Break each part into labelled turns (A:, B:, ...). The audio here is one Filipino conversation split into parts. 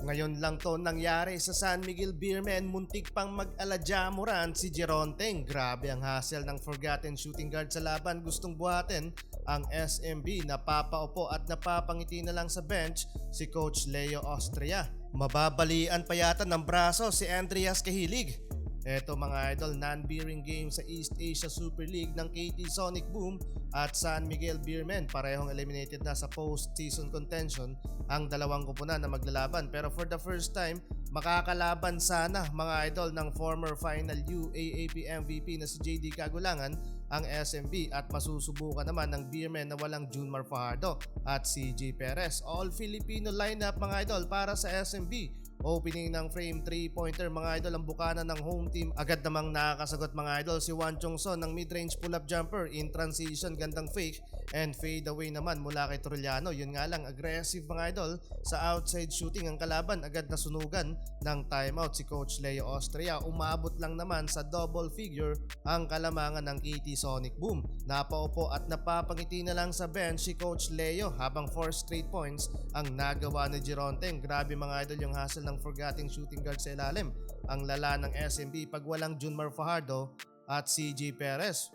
A: Ngayon lang to nangyari sa San Miguel Beermen, muntik pang mag-aladyamuran si Geronteng. Grabe ang hassle ng forgotten shooting guard sa laban, gustong buhatin ang SMB. Napapaupo at napapangiti na lang sa bench si Coach Leo Austria. Mababalian pa yata ng braso si Andreas Cahilig. Eto mga idol, non-bearing game sa East Asia Super League ng KT Sonic Boom at San Miguel Beermen. Parehong eliminated na sa post-season contention ang dalawang kupunan na maglalaban. Pero for the first time, makakalaban sana mga idol ng former final UAAP MVP na si JD Kagulangan ang SMB, at masusubukan naman ng Beermen na walang Junmar Fajardo at CJ Perez. All Filipino lineup mga idol para sa SMB. Opening ng frame 3-pointer mga idol ang bukana ng home team. Agad namang nakakasagot mga idol si Juan Chongson ng mid-range pull-up jumper in transition, gandang fake and fade away naman mula kay Trollano. Yun nga lang, aggressive mga idol sa outside shooting ang kalaban. Agad na sunugan ng timeout si Coach Leo Austria. Umabot lang naman sa double figure ang kalamangan ng KT Sonic Boom. Napaupo at napapangiti na lang sa bench si Coach Leo habang 4 straight points ang nagawa ni Geronteng. Grabe mga idol yung hassle ng forgetting shooting guard sa ilalim. Ang lala ng SMB pag walang Junmar Fajardo at CJ Perez.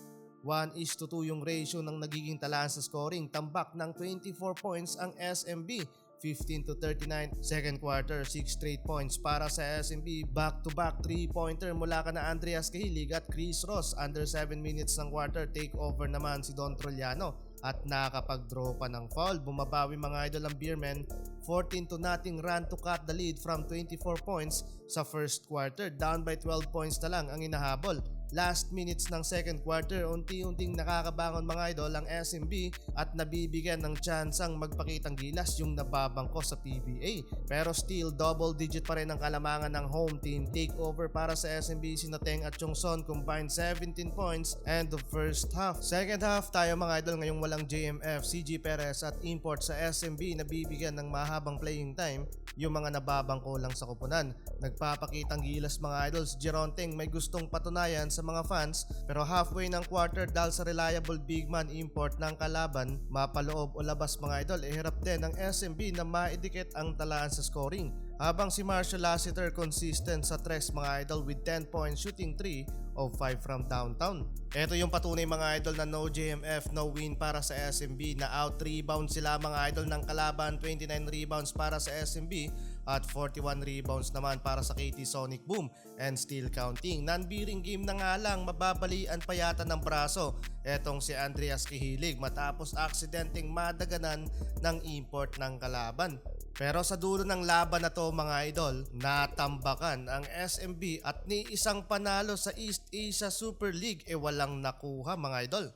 A: 1:2 yung ratio ng nagiging talaan sa scoring. Tambak ng 24 points ang SMB. 15-39 second quarter, 6 straight points para sa SMB. Back-to-back 3-pointer mula kana Andreas Cahilig at Chris Ross. Under 7 minutes ng quarter, take over naman si Don Trollano at nakapag-draw pa ng foul. Bumabawi mga idol ang Beermen, 14-0 run to cut the lead from 24 points sa first quarter. Down by 12 points na lang ang inahabol. Last minutes ng second quarter, unti-unting nakakabangon mga idol ang SMB at nabibigyan ng tsansang magpakitang gilas yung nababangko sa PBA. Pero still, double digit pa rin ang kalamangan ng home team. Takeover para sa SMB, Sinoteng at Chongson combined 17 points and the first half. Second half tayo mga idol, ngayong walang JMF, CJ Perez at import sa SMB, nabibigyan ng mahabang playing time yung mga nababangko lang sa kupunan. Nagpapakitang gilas mga idols, Geronteng may gustong patunayan sa mga fans, pero halfway ng quarter dahil sa reliable big man import ng kalaban, mapaloob o labas mga idol, hirap din ng SMB na maidikit ang talaan sa scoring. Habang si Marshall Lassiter consistent sa tres mga idol with 10 points shooting 3 of 5 from downtown. Ito yung patunay mga idol na no JMF, no win para sa SMB, na out rebound sila mga idol ng kalaban. 29 rebounds para sa SMB at 41 rebounds naman para sa KT Sonic Boom and still counting. Non-bearing game na nga lang, mababalian pa yata ng braso etong si Andreas Cahilig matapos aksidenteng madaganan ng import ng kalaban. Pero sa dulo ng laban na to mga idol, natambakan ang SMB at ni isang panalo sa East Asia Super League walang nakuha mga idol.